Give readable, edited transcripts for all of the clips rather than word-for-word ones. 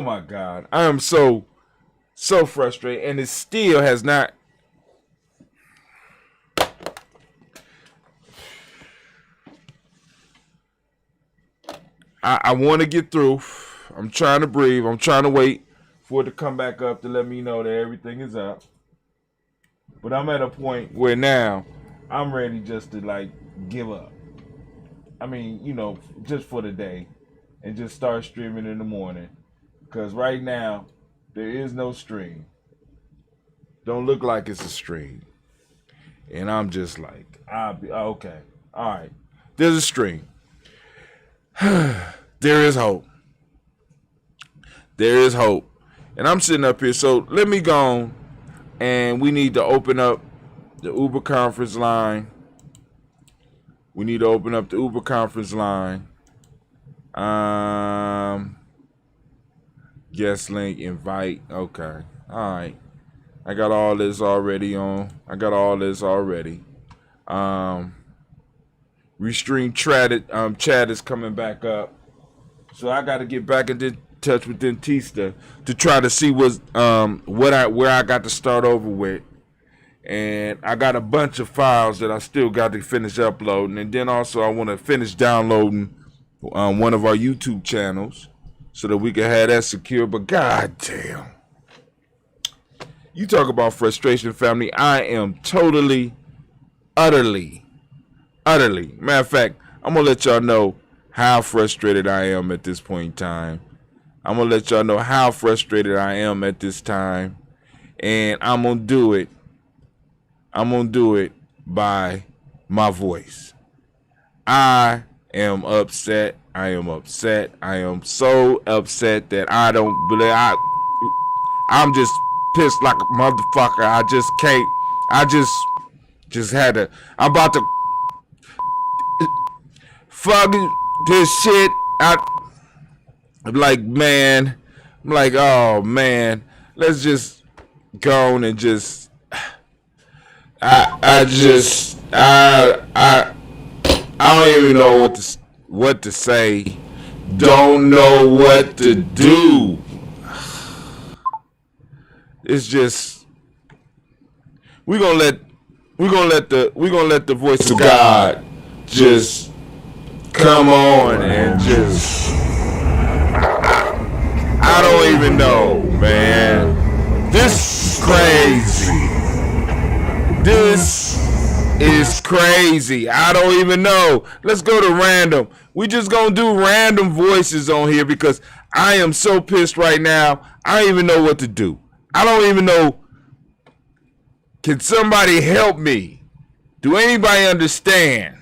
Oh my God, I am so frustrated, and it still has not. I want to get through. I'm trying to breathe. I'm trying to wait for it to come back up to let me know that everything is up. But I'm at a point where now I'm ready just to like give up. I mean, just for the day and just start streaming in the morning. Because right now, there is no stream. Don't look like it's a stream. And I'm just like, I'll be okay. All right. There's a stream. There is hope. There is hope. And I'm sitting up here. So let me go on. And we need to open up the Uber conference line. We need to open up the Uber conference line. Guest link, invite. Okay. All right. I got all this already on. Restream chat is coming back up. So I got to get back into touch with Dentista to try to see where I got to start over with. And I got a bunch of files that I still got to finish uploading. And then also I want to finish downloading one of our YouTube channels so that we can have that secure. But god damn. You talk about frustration, family. I am totally, utterly. Matter of fact, I'm going to let y'all know how frustrated I am at this point in time. I'm going to let y'all know how frustrated I am at this time. And I'm going to do it. By my voice. I am upset. I am so upset that I don't believe I'm just pissed like a motherfucker. I just can't. I just had to. I'm about to fuck this shit. I'm like, man. I'm like, oh man. Let's just go on and just. I don't even know what to say. Don't know what to do. It's just we're gonna let the voice of God just come on and just I don't even know, man. This is crazy. This is crazy. I don't even know. Let's go to random. We just gonna do random voices on here because I am so pissed right now. I don't even know what to do. I don't even know. Can somebody help me? Do anybody understand?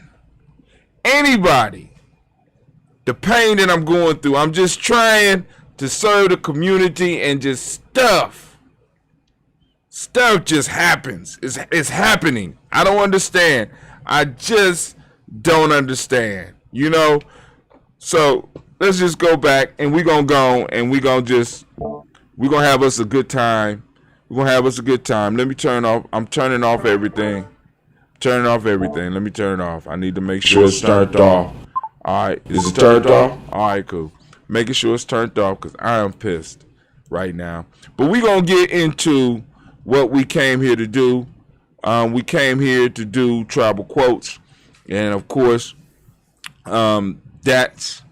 Anybody? The pain that I'm going through. I'm just trying to serve the community and just stuff just happens. It's happening. I don't understand. I just don't understand. So let's just go back and we're gonna go and we're gonna have us a good time. Let me turn off. I'm turning off everything. Let me turn it off. I need to make sure it's turned off. Alright. Is it turned off? Alright, cool. Making sure it's turned off because I am pissed right now. But we're gonna get into what we came here to do. We came here to do tribal quotes. And of course, that's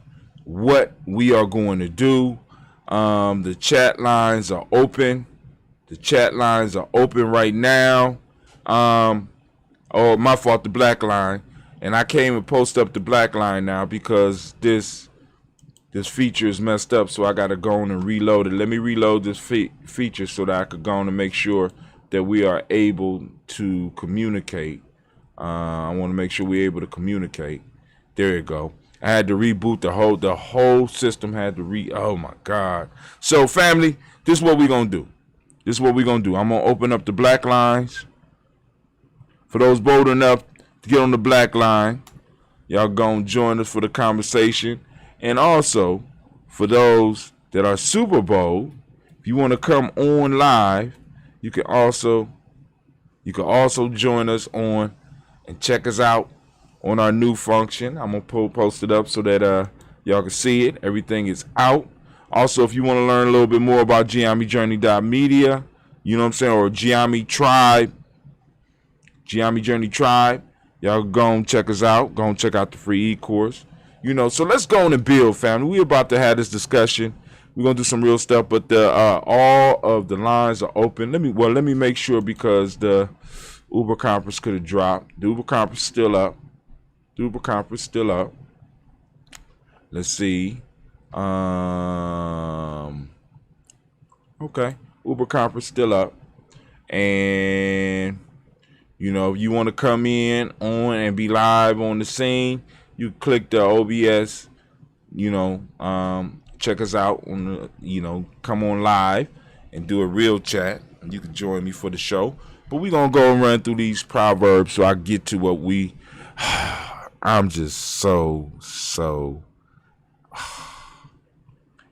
what we are going to do. The chat lines are open. Right now. Oh, my fault, the black line. And I came and post up the black line now because this feature is messed up, so I got to go on and reload it. Let me reload this feature so that I could go on and make sure that we are able to communicate. I want to make sure we're able to communicate. There you go. I had to reboot the whole system had to oh my God. So family, this is what we're going to do. I'm going to open up the black lines. For those bold enough to get on the black line, y'all going to join us for the conversation. And also, for those that are super bold, if you want to come on live, you can also join us on and check us out on our new function. I'm gonna post it up so that y'all can see it. Everything is out. Also, if you want to learn a little bit more about GiamiJourney.media, you know what I'm saying, or Giami Tribe, Giami Journey Tribe, y'all go and check us out. Go and check out the free e-course. You know, so let's go on and build, family. We're about to have this discussion. We're gonna do some real stuff, but the all of the lines are open. Let me make sure, because the Uber conference could have dropped. The Uber conference still up. The Uber conference still up. Let's see. Okay, Uber conference still up, and you know, if you want to come in on and be live on the scene, you click the OBS. You know, check us out on the. You know, come on live and do a real chat, and you can join me for the show. But we're gonna go and run through these proverbs so I get to what we. I'm just so.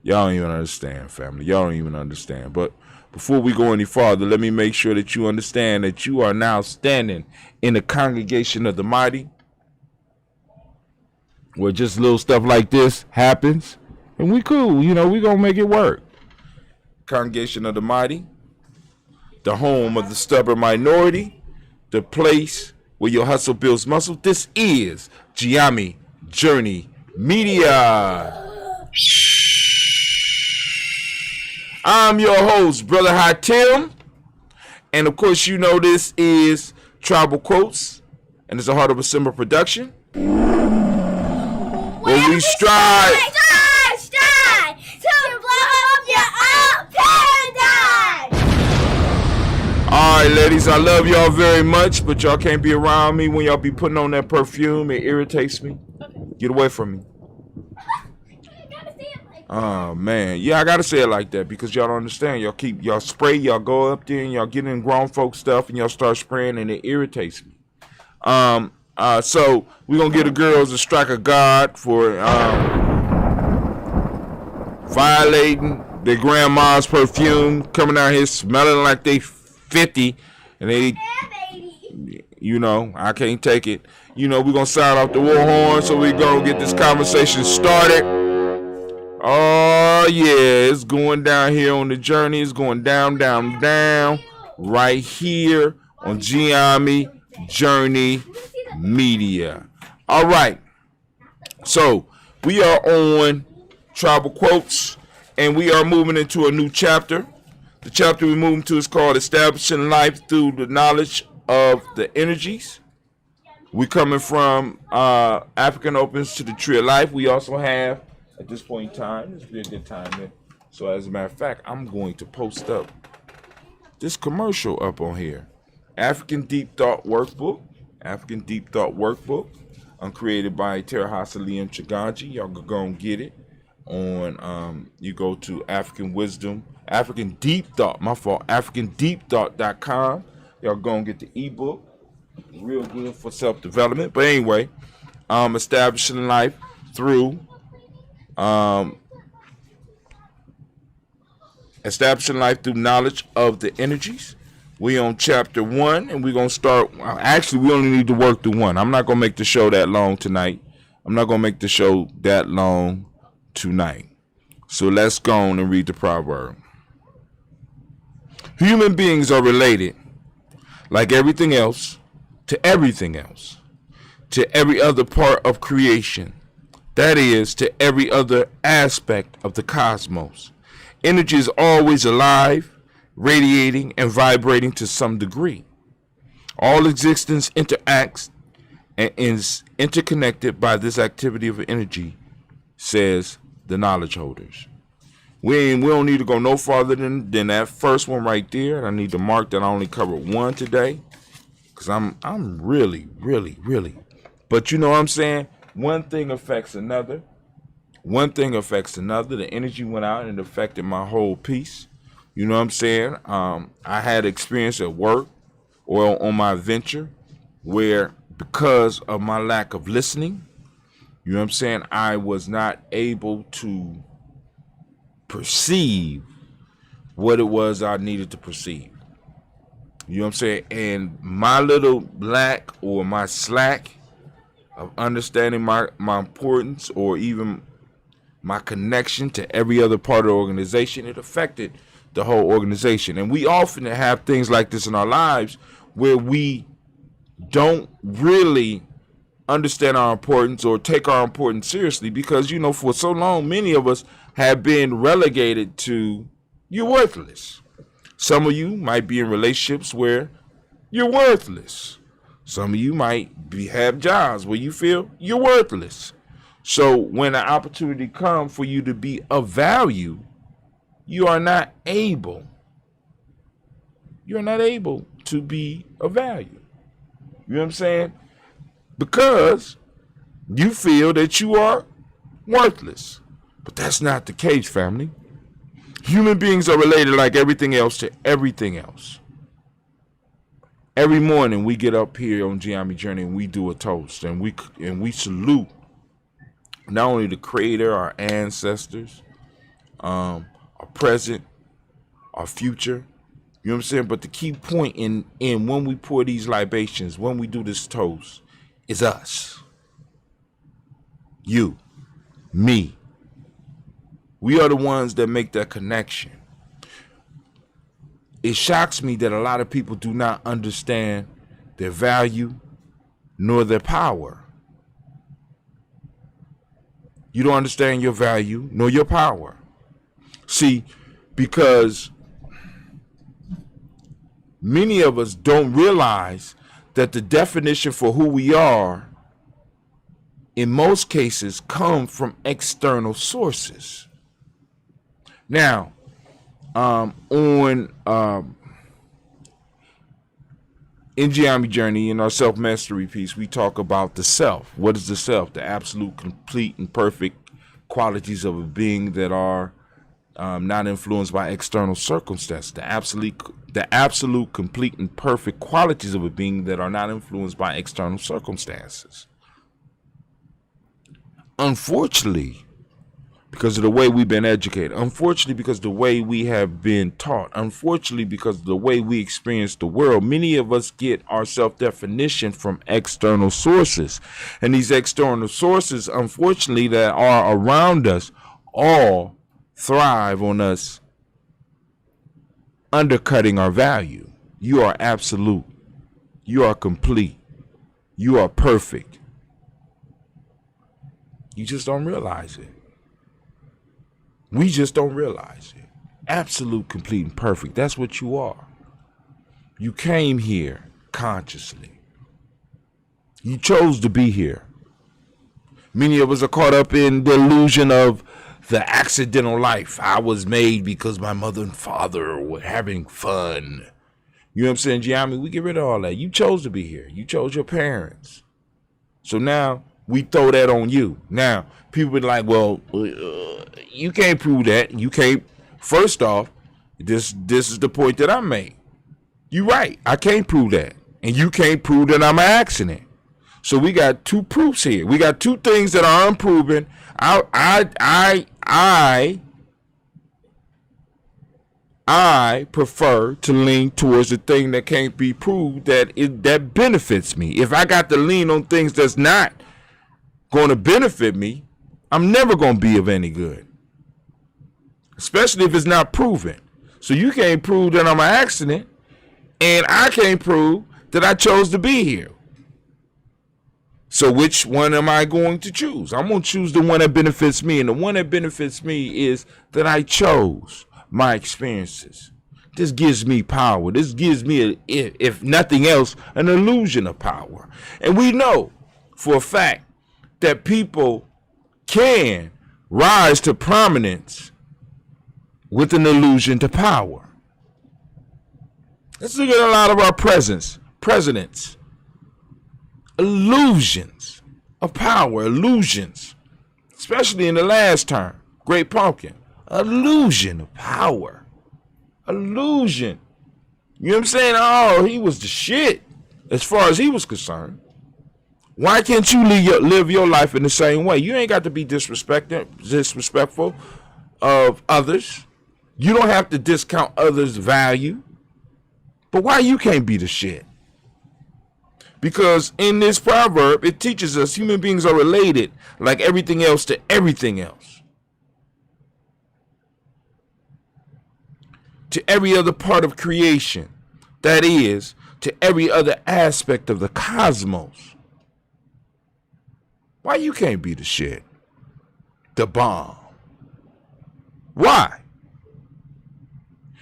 Y'all don't even understand, family. Y'all don't even understand. But before we go any farther, let me make sure that you understand that you are now standing in the congregation of the mighty, where just little stuff like this happens, and we cool. You know, we gonna make it work. Congregation of the mighty, the home of the stubborn minority, the place where your hustle builds muscle. This is Giami Journey Media. I'm your host, Brother Hatim, and of course you know this is Tribal Quotes, and it's a Heart of a Simba production, where we strive to blow up your own paradise. Alright, ladies, I love y'all very much, but y'all can't be around me when y'all be putting on that perfume. It irritates me. Okay. Get away from me. Oh man, yeah, I gotta say it like that because y'all don't understand. Y'all spray, y'all go up there and y'all get in grown folk stuff and y'all start spraying and it irritates me. So we're gonna give the girls a strike of God for violating their grandma's perfume, coming out here smelling like they 50, and they, you know, I can't take it. You know, we're gonna sound off the war horn, so we're gonna get this conversation started. Oh yeah, it's going down here on the journey. It's going down, right here on Giami Journey Media. All right, so we are on Tribal Quotes, and we are moving into a new chapter. The chapter we're moving to is called Establishing Life Through the Knowledge of the Energies. We're coming from African Opens to the Tree of Life. We also have, at this point in time, this would be a good time there. So as a matter of fact, I'm going to post up this commercial up on here. African Deep Thought Workbook. African Deep Thought Workbook. Created by Terahasa Liam Chiganji. Y'all can go and get it on, you go to African Deep Thought, AfricanDeepThought.com. Y'all go and get the ebook. Real good for self-development. But anyway, establishing life through establishing life through knowledge of the energies. We on chapter 1, and we're gonna start. Actually, we only need to work through 1. I'm not gonna make the show that long tonight. So let's go on and read the proverb. Human beings are related, like everything else, to every other part of creation. That is, to every other aspect of the cosmos. Energy is always alive, radiating and vibrating to some degree. All existence interacts and is interconnected by this activity of energy, says the knowledge holders. We don't need to go no farther than that first one right there. I need to mark that I only covered 1 today, because I'm really. But you know what I'm saying? One thing affects another. The energy went out and it affected my whole piece. You know what I'm saying? I had experience at work or on my venture where, because of my lack of listening, you know what I'm saying, I was not able to perceive what it was I needed to perceive. You know what I'm saying? And my little lack or my slack of understanding my importance, or even my connection to every other part of the organization, it affected the whole organization. And we often have things like this in our lives where we don't really understand our importance or take our importance seriously because, you know, for so long, many of us have been relegated to you're worthless. Some of you might be in relationships where you're worthless. Some of you might have jobs where you feel you're worthless. So when an opportunity comes for you to be of value, you are not able. You're not able to be of value. You know what I'm saying? Because you feel that you are worthless. But that's not the case, family. Human beings are related like everything else to everything else. Every morning we get up here on Geometry Journey and we do a toast and we salute not only the Creator, our ancestors, our present, our future. You know what I'm saying? But the key point in when we pour these libations, when we do this toast, is us. You, me. We are the ones that make that connection. It shocks me that a lot of people do not understand their value nor their power. You don't understand your value nor your power. See, because many of us don't realize that the definition for who we are, in most cases, come from external sources. Now, in Geometry Journey, in our self-mastery piece, we talk about the self. What is the self? The absolute, complete, and perfect qualities of a being that are not influenced by external circumstances. The absolute, complete, and perfect qualities of a being that are not influenced by external circumstances. Unfortunately, because of the way we've been educated, unfortunately, because of the way we have been taught, unfortunately, because of the way we experience the world, many of us get our self-definition from external sources. And these external sources, unfortunately, that are around us all thrive on us undercutting our value. You are absolute. You are complete. You are perfect. You just don't realize it. We just don't realize it. Absolute, complete, and perfect. That's what you are. You came here consciously. You chose to be here. Many of us are caught up in the illusion of the accidental life. I was made because my mother and father were having fun. You know what I'm saying, Gianni? We get rid of all that. You chose to be here. You chose your parents. So now we throw that on you. Now, people be like, well, you can't prove that. You can't. First off, this is the point that I made. You're right. I can't prove that. And you can't prove that I'm an accident. So we got two proofs here. We got two things that are unproven. I prefer to lean towards the thing that can't be proved that benefits me. If I got to lean on things that's not going to benefit me, I'm never going to be of any good. Especially if it's not proven. So you can't prove that I'm an accident, and I can't prove that I chose to be here. So which one am I going to choose? I'm going to choose the one that benefits me, and the one that benefits me is that I chose my experiences. This gives me power. This gives me, if nothing else, an illusion of power. And we know for a fact that people can rise to prominence with an illusion to power. Let's look at a lot of our presidents. Illusions of power, illusions, especially in the last term, Great Pumpkin. Illusion of power, illusion. You know what I'm saying? Oh, he was the shit as far as he was concerned. Why can't you live your life in the same way? You ain't got to be disrespectful of others. You don't have to discount others' value. But why you can't be the shit? Because in this proverb, it teaches us human beings are related like everything else to everything else. to every other part of creation. That is, to every other aspect of the cosmos. Why you can't be the shit? The bomb. Why?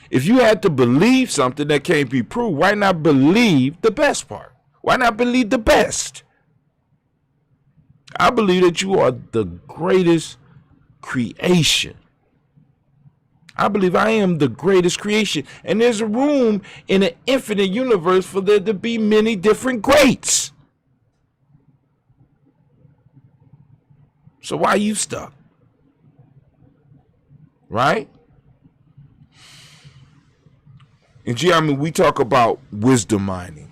If you had to believe something that can't be proved, why not believe the best part? Why not believe the best? I believe that you are the greatest creation. I believe I am the greatest creation. And there's a room in an infinite universe for there to be many different greats. So why are you stuck? Right? In Geometry, we talk about wisdom mining.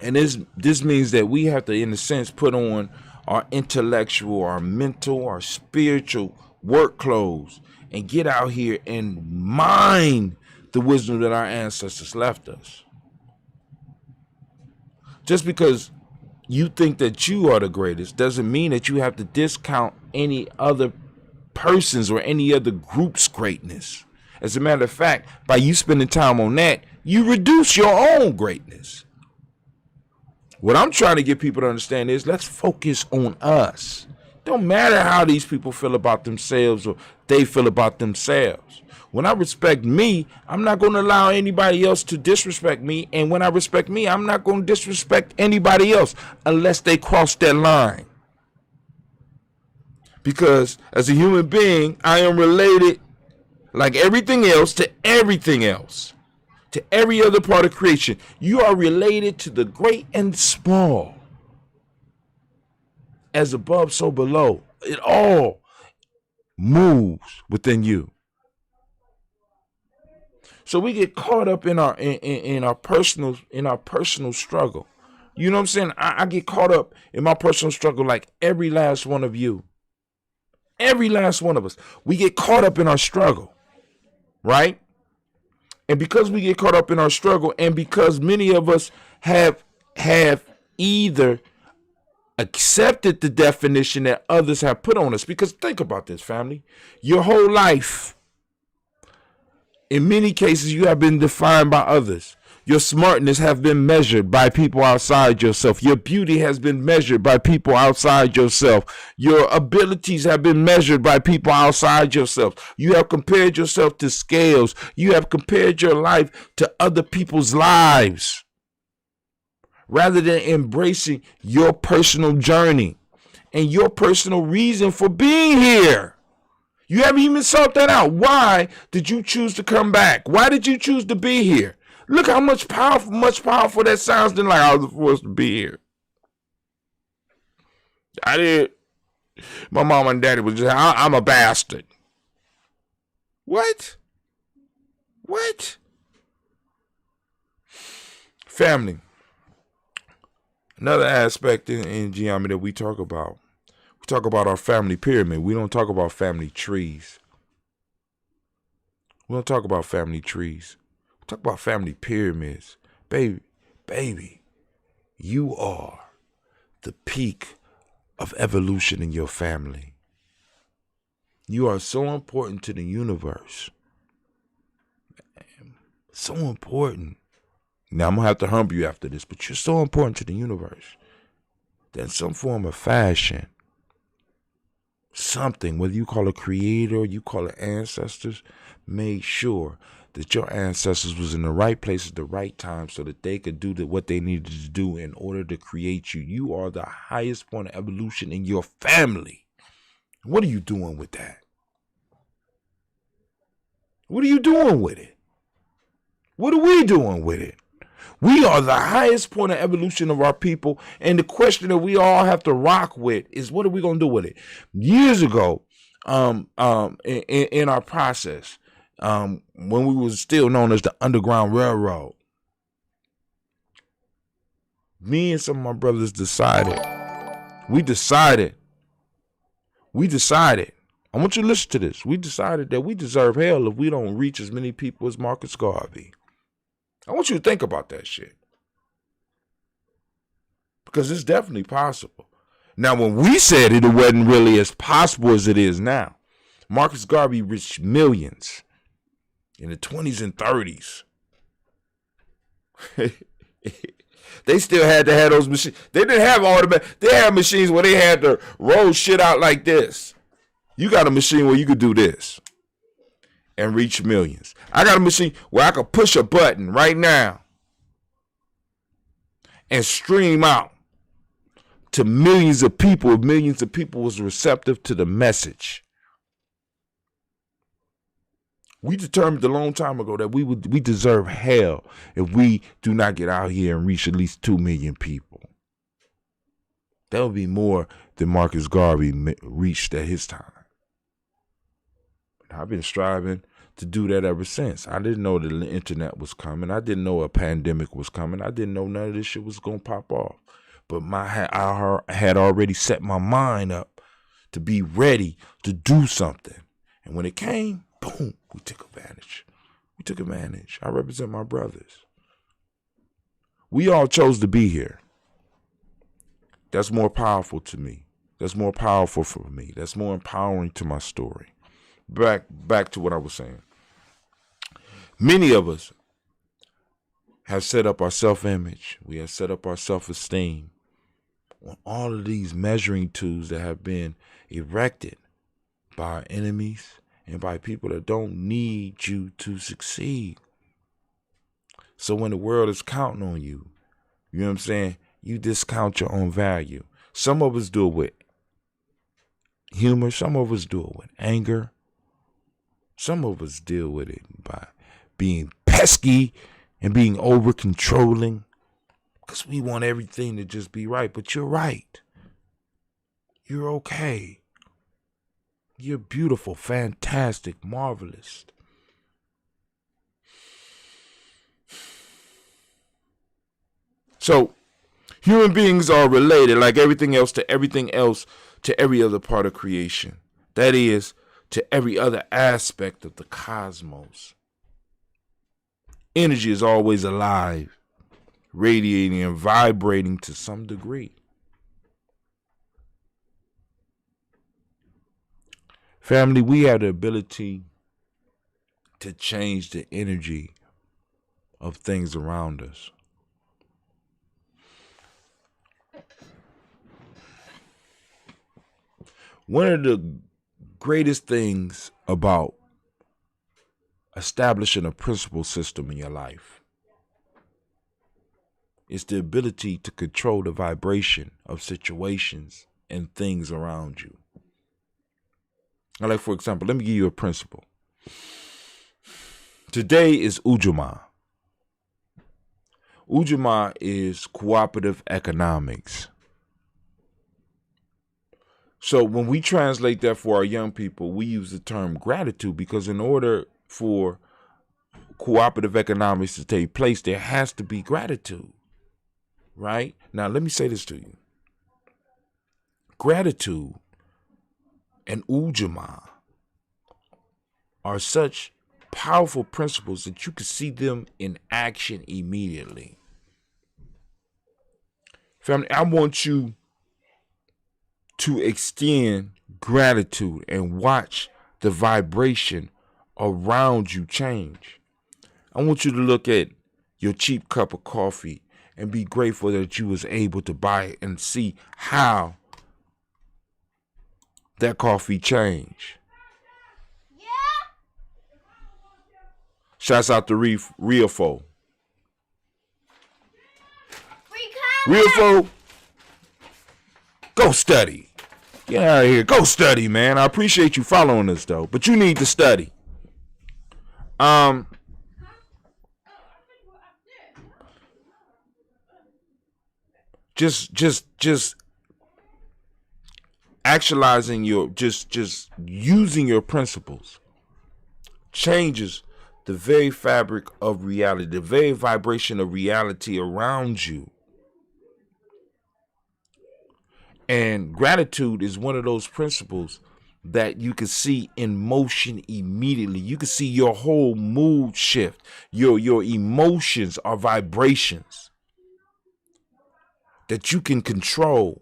And this means that we have to, in a sense, put on our intellectual, our mental, our spiritual work clothes and get out here and mine the wisdom that our ancestors left us. Just because you think that you are the greatest doesn't mean that you have to discount any other person's or any other group's greatness. As a matter of fact, by you spending time on that, you reduce your own greatness. What I'm trying to get people to understand is let's focus on us. Don't matter how these people feel about themselves or they feel about themselves. When I respect me, I'm not going to allow anybody else to disrespect me. And when I respect me, I'm not going to disrespect anybody else unless they cross that line. Because as a human being, I am related like everything else to everything else, to every other part of creation. You are related to the great and small. As above, so below. It all moves within you. So we get caught up in our personal struggle. You know what I'm saying? I get caught up in my personal struggle like every last one of you. Every last one of us. We get caught up in our struggle. Right? And because we get caught up in our struggle, and because many of us have either accepted the definition that others have put on us. Because think about this, family. Your whole life, in many cases, you have been defined by others. Your smartness has been measured by people outside yourself. Your beauty has been measured by people outside yourself. Your abilities have been measured by people outside yourself. You have compared yourself to scales. You have compared your life to other people's lives, rather than embracing your personal journey and your personal reason for being here. You haven't even sought that out. Why did you choose to come back? Why did you choose to be here? Look how much powerful that sounds than like I was supposed to be here. I did. My mom and daddy was just, I'm a bastard. What? What? Family. Another aspect in geometry that we talk about our family pyramid. We don't talk about family trees. We don't talk about family trees. We talk about family pyramids. Baby, you are the peak of evolution in your family. You are so important to the universe. So important. Now, I'm going to have to humble you after this, but you're so important to the universe that in some form of fashion, something, whether you call it creator, you call it ancestors, made sure that your ancestors was in the right place at the right time so that they could do what they needed to do in order to create you. You are the highest point of evolution in your family. What are you doing with that? What are you doing with it? What are we doing with it? We are the highest point of evolution of our people. And the question that we all have to rock with is, what are we going to do with it? Years ago, in our process, when we was still known as the Underground Railroad, me and some of my brothers decided, I want you to listen to this. We decided that we deserve hell if we don't reach as many people as Marcus Garvey. I want you to think about that shit. Because it's definitely possible. Now, when we said it wasn't really as possible as it is now. Marcus Garvey reached millions. in the 20s and 30s. They still had to have those machines. They didn't have automatic. They had machines where they had to roll shit out like this. You got a machine where you could do this and reach millions. I got a machine where I could push a button right now and stream out to millions of people. Millions of people was receptive to the message. We determined a long time ago that we deserve hell if we do not get out here and reach at least 2 million people. That would be more than Marcus Garvey reached at his time. I've been striving to do that ever since. I didn't know that the internet was coming. I didn't know a pandemic was coming. I didn't know none of this shit was going to pop off. But I had already set my mind up to be ready to do something. And when it came, boom, we took advantage. We took advantage. I represent my brothers. We all chose to be here. That's more powerful to me. That's more powerful for me. That's more empowering to my story. Back to what I was saying. Many of us have set up our self-image. We have set up our self-esteem on all of these measuring tools that have been erected by our enemies and by people that don't need you to succeed. So when the world is counting on you, you know what I'm saying, you discount your own value. Some of us do it with humor. Some of us do it with anger. Some of us deal with it by being pesky and being over-controlling because we want everything to just be right. But you're right. You're okay. You're beautiful, fantastic, marvelous. So, human beings are related like everything else to every other part of creation. That is, to every other aspect of the cosmos. Energy is always alive, radiating and vibrating to some degree. Family, we have the ability to change the energy of things around us. One of the greatest things about establishing a principle system in your life is the ability to control the vibration of situations and things around you. Like, for example, let me give you a principle. Today is Ujamaa. Ujamaa is cooperative economics. So when we translate that for our young people, we use the term gratitude because in order for cooperative economics to take place, there has to be gratitude, right? Now, let me say this to you. Gratitude and Ujamaa are such powerful principles that you can see them in action immediately. Family, I want you to extend gratitude and watch the vibration around you change. I want you to look at your cheap cup of coffee and be grateful that you was able to buy it and see how that coffee changed. Yeah. Shouts out to Riafo. Riafo, go study. Get out of here. Go study, man. I appreciate you following us, though. But you need to study. Just actualizing just using your principles changes the very fabric of reality, the very vibration of reality around you. And gratitude is one of those principles that you can see in motion immediately. You can see your whole mood shift. Your emotions are vibrations that you can control.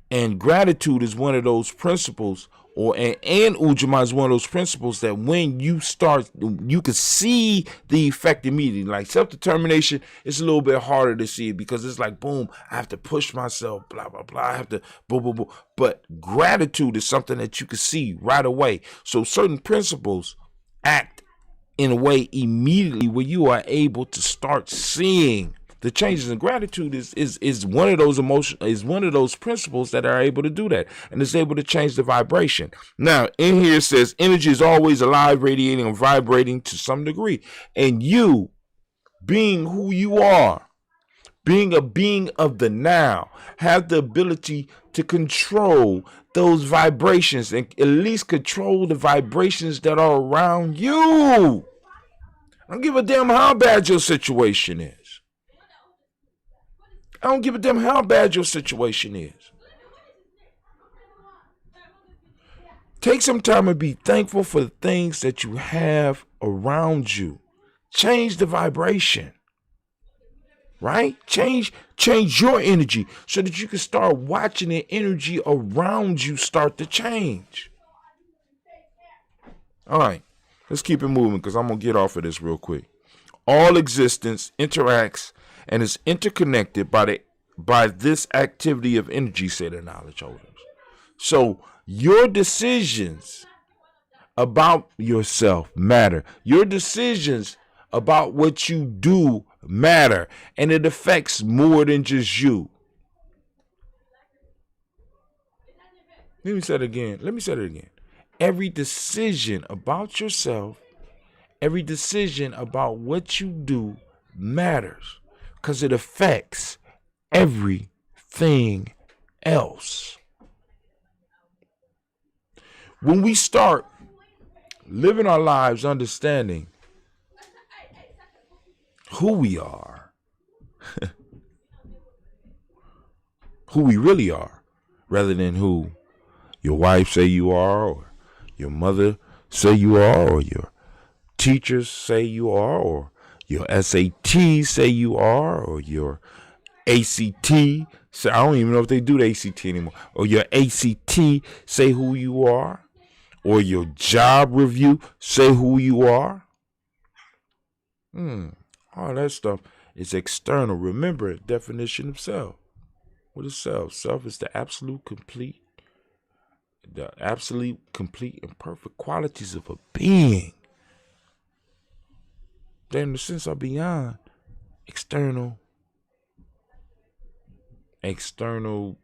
And gratitude is one of those principles and Ujamaa is one of those principles that when you start, you can see the effect immediately. Like self-determination, it's a little bit harder to see it because it's like, boom, I have to push myself, blah, blah, blah. I have to, boom, boom, boom. But gratitude is something that you can see right away. So certain principles act in a way immediately where you are able to start seeing the changes. And gratitude is one of those one of those principles that are able to do that, and is able to change the vibration. Now, in here it says energy is always alive, radiating and vibrating to some degree. And you, being who you are, being a being of the now, have the ability to control those vibrations and at least control the vibrations that are around you. I don't give a damn how bad your situation is. I don't give a damn how bad your situation is. Take some time and be thankful for the things that you have around you. Change the vibration. Right? Change your energy so that you can start watching the energy around you start to change. All right. Let's keep it moving because I'm going to get off of this real quick. All existence interacts and is interconnected by this activity of energy, say the knowledge holders. So your decisions about yourself matter. Your decisions about what you do matter. And it affects more than just you. Let me say it again. Every decision about yourself, every decision about what you do matters because it affects everything else. When we start living our lives understanding who we are, who we really are, rather than who your wife say you are, or your mother say you are, or your teachers say you are, or your SAT say you are, or your ACT say, I don't even know if they do the ACT anymore, or your ACT say who you are, or your job review say who you are. All that stuff is external. Remember, definition of self. What is self? Self is the absolute, complete, and perfect qualities of a being. They, in the sense, are beyond external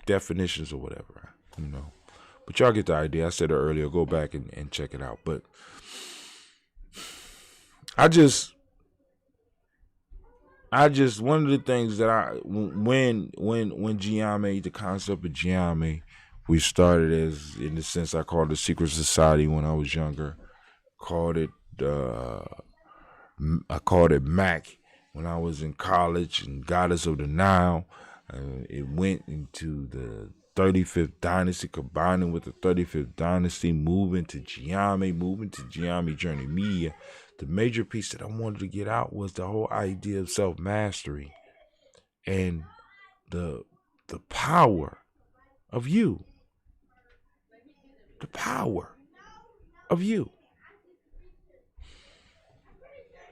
definitions or whatever, But y'all get the idea. I said it earlier. Go back and check it out. But I just one of the things that when Giame, the concept of Giame, we started as, in the sense, I called it Secret Society when I was younger. I called it MAC when I was in college, and Goddess of the Nile. It went into the 35th dynasty, combining with the 35th dynasty, moving to Giame Journey Media. The major piece that I wanted to get out was the whole idea of self-mastery and the power of you. The power of you.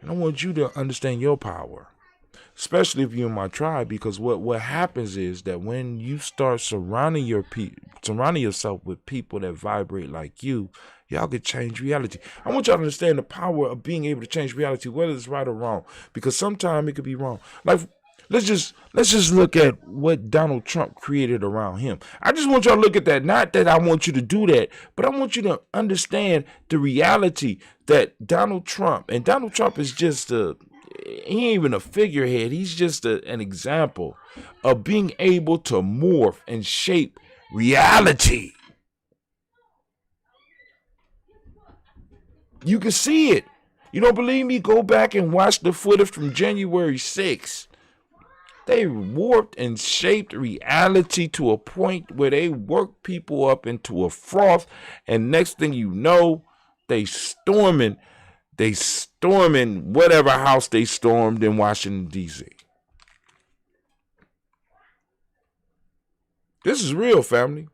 And I want you to understand your power, especially if you're in my tribe, because what happens is that when you start surrounding yourself with people that vibrate like you, y'all can change reality. I want y'all to understand the power of being able to change reality, whether it's right or wrong, because sometimes it could be wrong. Like, let's just look at what Donald Trump created around him. I just want y'all to look at that. Not that I want you to do that, but I want you to understand the reality that Donald Trump is just he ain't even a figurehead. He's just an example of being able to morph and shape reality. You can see it. You don't believe me? Go back and watch the footage from January 6th. They warped and shaped reality to a point where they worked people up into a froth, and next thing you know, they storming whatever house they stormed in Washington, D.C. This is real, family.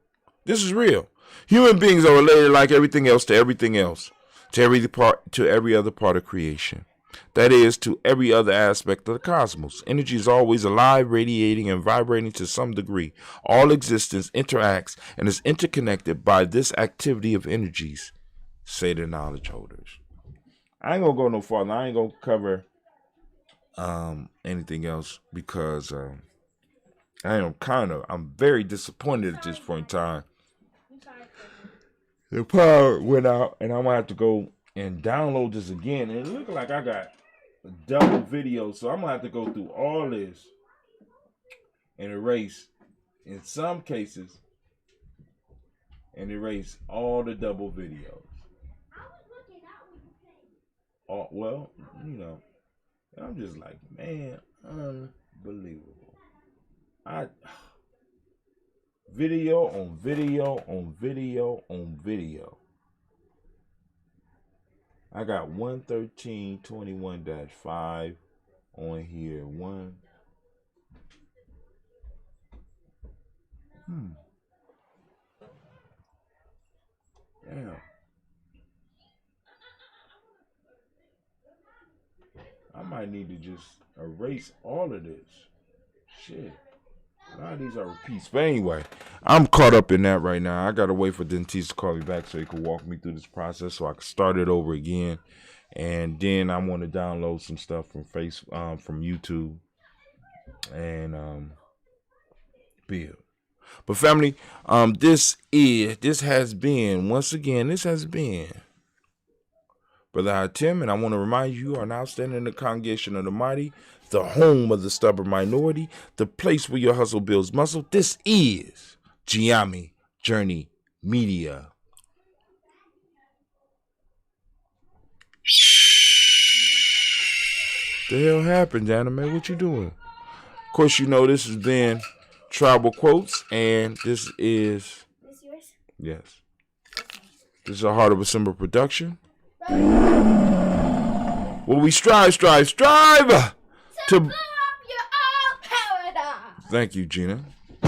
This is real. Human beings are related like everything else to everything else, to every other part of creation. That is, to every other aspect of the cosmos. Energy is always alive, radiating, and vibrating to some degree. All existence interacts and is interconnected by this activity of energies, say the knowledge holders. I ain't gonna go no farther. I ain't gonna cover anything else because I'm very disappointed at this point in time. The power went out, and I'm gonna have to go and download this again. And it looks like I got a double video, so I'm gonna have to go through all this and erase, in some cases, and erase all the double videos. Oh, well, I'm just like, man, unbelievable. Video on video on video on video. I got 113.21-5 on here. Damn. I might need to just erase all of this. Shit. A lot of these are repeats. But anyway, I'm caught up in that right now. I gotta wait for Dentiste to call me back so he can walk me through this process so I can start it over again. And then I want to download some stuff from from YouTube and build. But family, this has been Brother Hatim, and I want to remind you are now standing in the congregation of the mighty, the home of the stubborn minority, the place where your hustle builds muscle. This is Gye-Nyame Journey Media. The hell happened, Anime? What you doing? Of course, this has been Tribal Quotes, and this is... This yours? Yes. This is a Heart of December production. Well, we strive to blow up your own paradise. Thank you, Gina. I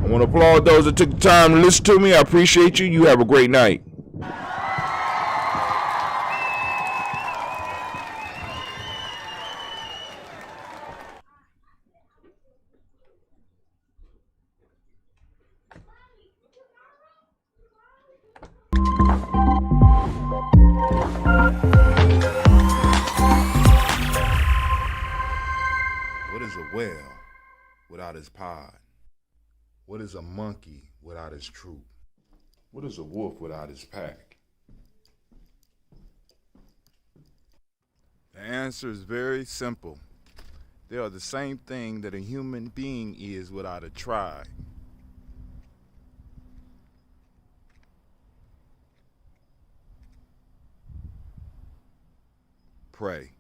want to applaud those that took the time to listen to me. I appreciate you. You have a great night. What is a whale without his pod? What is a monkey without his troop? What is a wolf without his pack? The answer is very simple. They are the same thing that a human being is without a tribe. Pray.